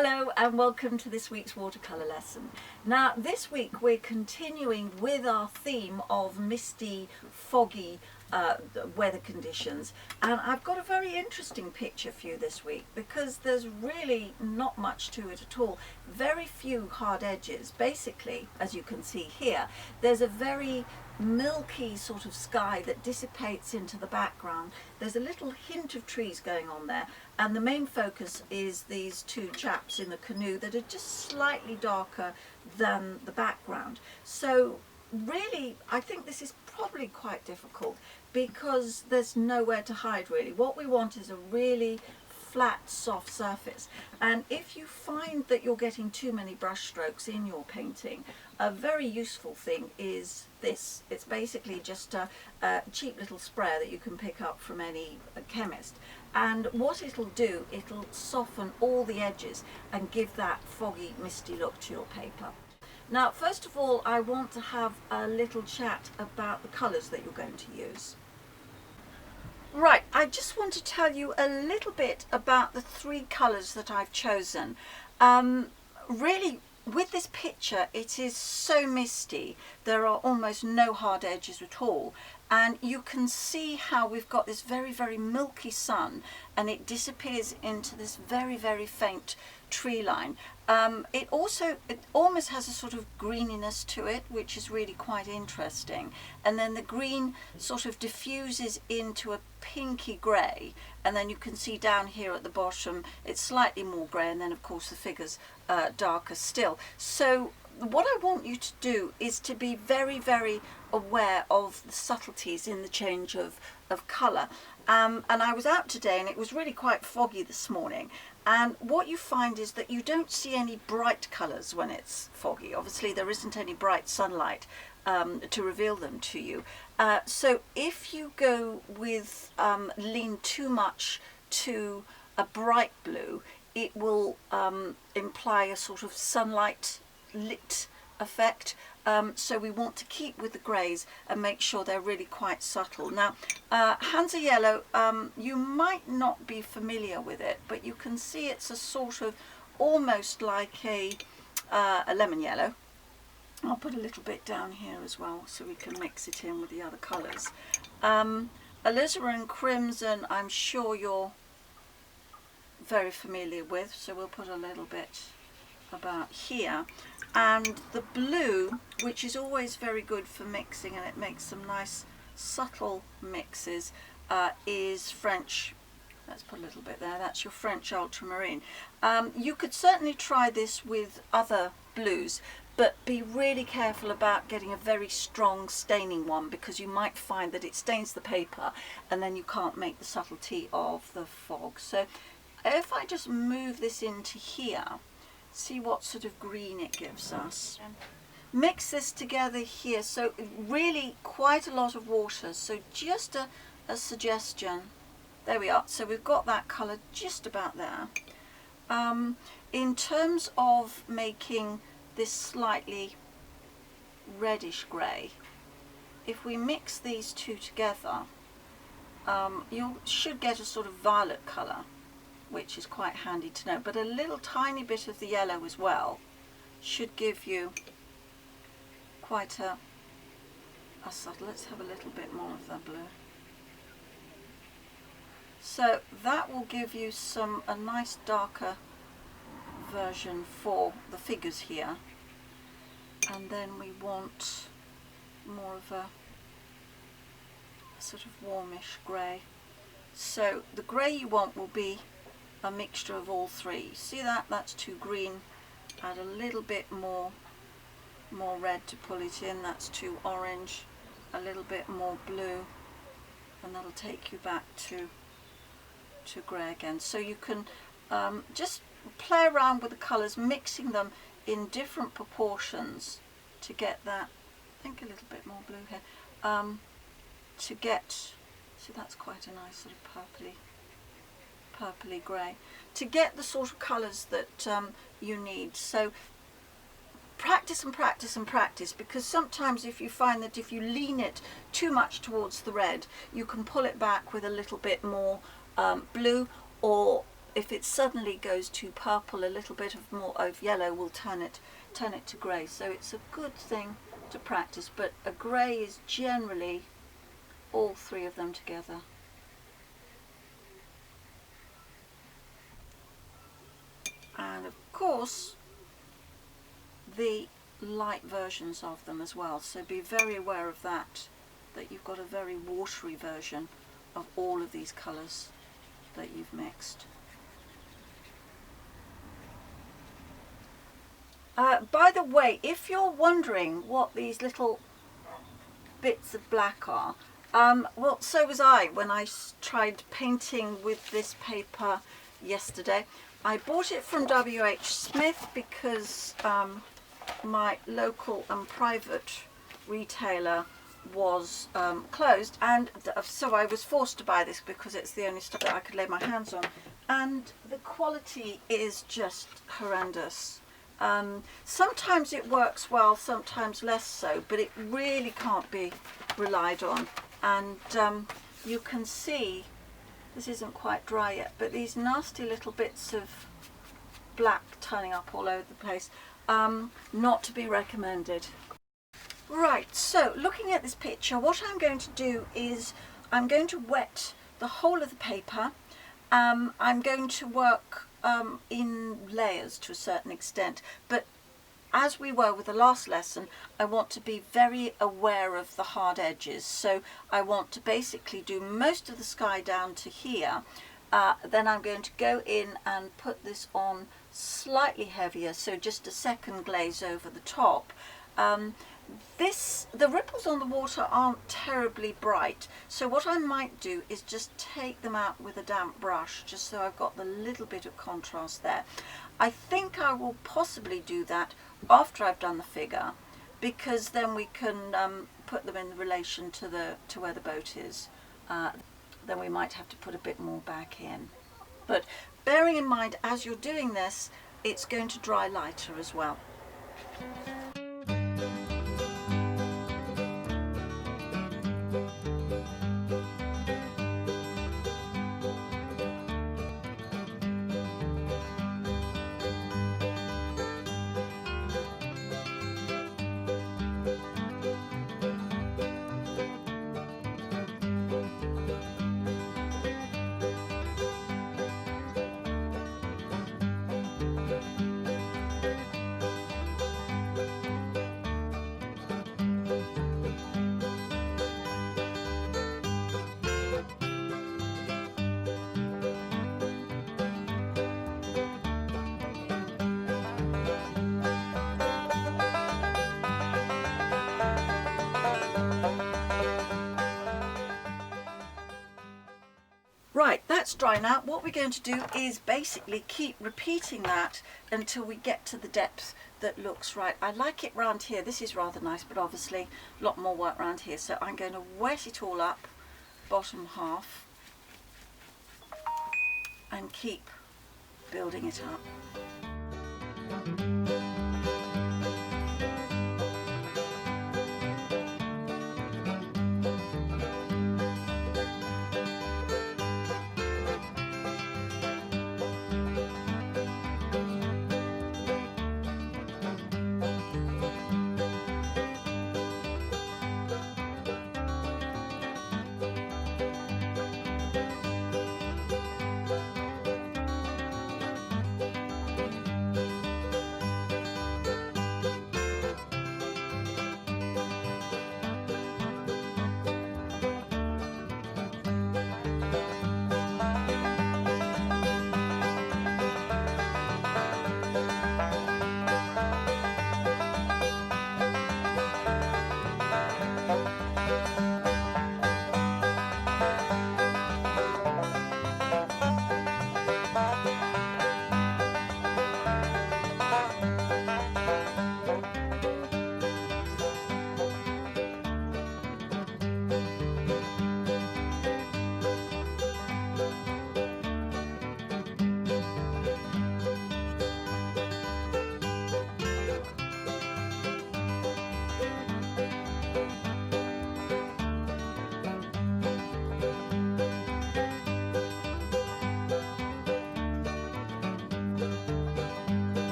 Hello and welcome to this week's watercolour lesson. Now this week we're continuing with our theme of misty, foggy weather conditions, and I've got a very interesting picture for you this week because there's really not much to it at all. Very few hard edges. Basically, as you can see here, there's a very milky sort of sky that dissipates into the background. There's a little hint of trees going on there, and the main focus is these two chaps in the canoe that are just slightly darker than the background. So really I think this is probably quite difficult because there's nowhere to hide really. What we want is a really flat, soft surface, and if you find that you're getting too many brush strokes in your painting, a very useful thing is this. It's basically just a cheap little sprayer that you can pick up from any chemist, and what it'll do, it'll soften all the edges and give that foggy, misty look to your paper. Now first of all, I want to have a little chat about the colours that you're going to use. Right, I just want to tell you a little bit about the three colours that I've chosen. Really, with this picture, it is so misty. There are almost no hard edges at all. And you can see how we've got this very, very milky sun, and it disappears into this very, very faint tree line. It almost has a sort of greeniness to it, which is really quite interesting. And then the green sort of diffuses into a pinky grey, and then you can see down here at the bottom it's slightly more grey, and then of course the figure's darker still. So what I want you to do is to be very, very aware of the subtleties in the change of colour. And I was out today and it was really quite foggy this morning, and what you find is that you don't see any bright colours when it's foggy. Obviously there isn't any bright sunlight to reveal them to you. So if you go with lean too much to a bright blue, it will imply a sort of sunlight lit effect. So we want to keep with the greys and make sure they're really quite subtle. Now Hansa yellow, you might not be familiar with it, but you can see it's a sort of almost like a lemon yellow. I'll put a little bit down here as well so we can mix it in with the other colours. Alizarin crimson, I'm sure you're very familiar with, so we'll put a little bit about here. And the blue, which is always very good for mixing, and it makes some nice subtle mixes, is French. Let's put a little bit there. That's your French ultramarine. You could certainly try this with other blues, but be really careful about getting a very strong staining one, because you might find that it stains the paper and then you can't make the subtlety of the fog. So if I just move this into here, see what sort of green it gives us. Mix this together here, so really quite a lot of water, so just a suggestion. There we are, so we've got that colour just about there. In terms of making this slightly reddish grey, if we mix these two together, you should get a sort of violet colour, which is quite handy to know, but a little tiny bit of the yellow as well should give you quite a subtle. Let's have a little bit more of the blue. So that will give you a nice darker version for the figures here, and then we want more of a sort of warmish grey. So the grey you want will be a mixture of all three. See that? That's too green. Add a little bit more red to pull it in. That's too orange. A little bit more blue, and that'll take you back to grey again. So you can just play around with the colours, mixing them in different proportions to get that. I think a little bit more blue here. To get, see, that's quite a nice sort of purpley grey, to get the sort of colours that you need. So practice and practice and practice, because sometimes if you find that if you lean it too much towards the red, you can pull it back with a little bit more blue, or if it suddenly goes to purple, a little bit of more of yellow will turn it to grey. So it's a good thing to practice, but a grey is generally all three of them together. And of course the light versions of them as well, so be very aware of that you've got a very watery version of all of these colours that you've mixed. By the way, if you're wondering what these little bits of black are, well, so was I when I tried painting with this paper yesterday. I bought it from W.H. Smith because my local and private retailer was closed, and so I was forced to buy this because it's the only stuff that I could lay my hands on, and the quality is just horrendous. Sometimes it works well, sometimes less so, but it really can't be relied on. And you can see, this isn't quite dry yet, but these nasty little bits of black turning up all over the place, not to be recommended. Right, so looking at this picture, what I'm going to do is I'm going to wet the whole of the paper. I'm going to work in layers to a certain extent, but as we were with the last lesson, I want to be very aware of the hard edges. So I want to basically do most of the sky down to here. Then I'm going to go in and put this on slightly heavier, so just a second glaze over the top. The ripples on the water aren't terribly bright, so what I might do is just take them out with a damp brush, just so I've got the little bit of contrast there. I think I will possibly do that after I've done the figure, because then we can put them in relation to where the boat is. Then we might have to put a bit more back in. But bearing in mind, as you're doing this, it's going to dry lighter as well. Right, that's dry now. What we're going to do is basically keep repeating that until we get to the depth that looks right. I like it round here. This is rather nice, but obviously a lot more work around here. So I'm going to wet it all up, bottom half, and keep building it up.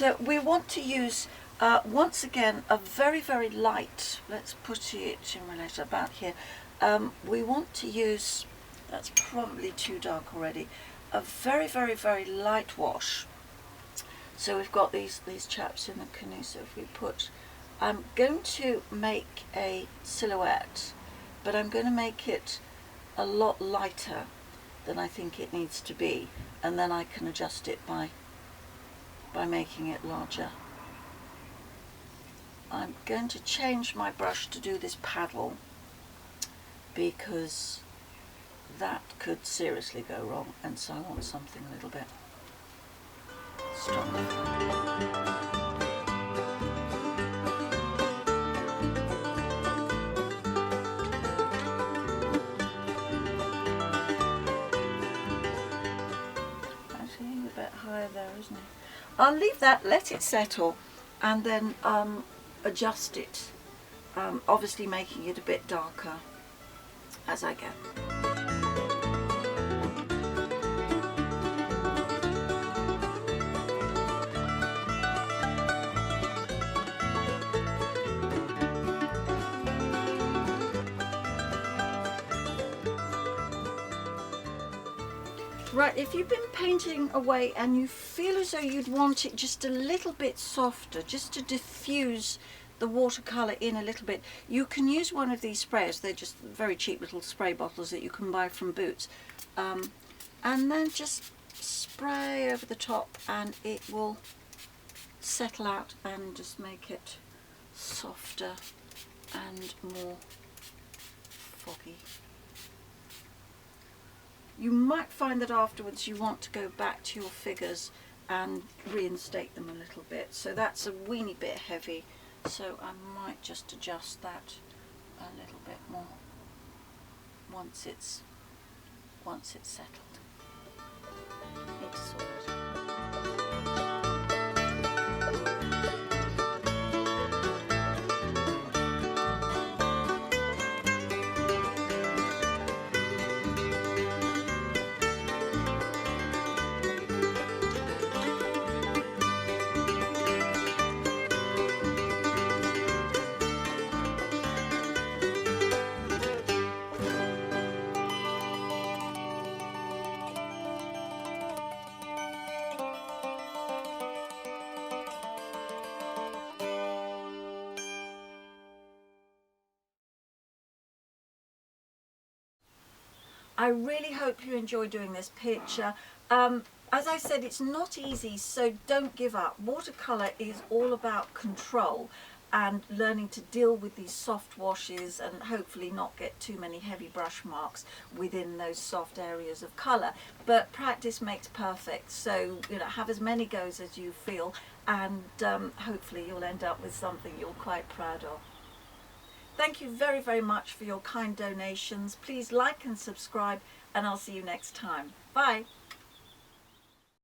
So we want to use, once again, a very, very light, let's put it in relation about here, we want to use, that's probably too dark already, a very, very, very light wash. So we've got these chaps in the canoe, so if we put, I'm going to make a silhouette, but I'm going to make it a lot lighter than I think it needs to be, and then I can adjust it by making it larger. I'm going to change my brush to do this paddle because that could seriously go wrong, and so I want something a little bit stronger. Actually, a bit higher there, isn't it? I'll leave that, let it settle, and then adjust it, obviously making it a bit darker as I go. Right, if you've been painting away and you feel as though you'd want it just a little bit softer, just to diffuse the watercolour in a little bit, you can use one of these sprayers. They're just very cheap little spray bottles that you can buy from Boots. And then just spray over the top and it will settle out and just make it softer and more foggy. You might find that afterwards you want to go back to your figures and reinstate them a little bit. So that's a weeny bit heavy, so I might just adjust that a little bit more once it's settled. Need to sort it. I really hope you enjoy doing this picture. As I said, it's not easy, so don't give up. Watercolour is all about control and learning to deal with these soft washes and hopefully not get too many heavy brush marks within those soft areas of colour. But practice makes perfect, so have as many goes as you feel, and hopefully you'll end up with something you're quite proud of. Thank you very, very much for your kind donations. Please like and subscribe, and I'll see you next time. Bye.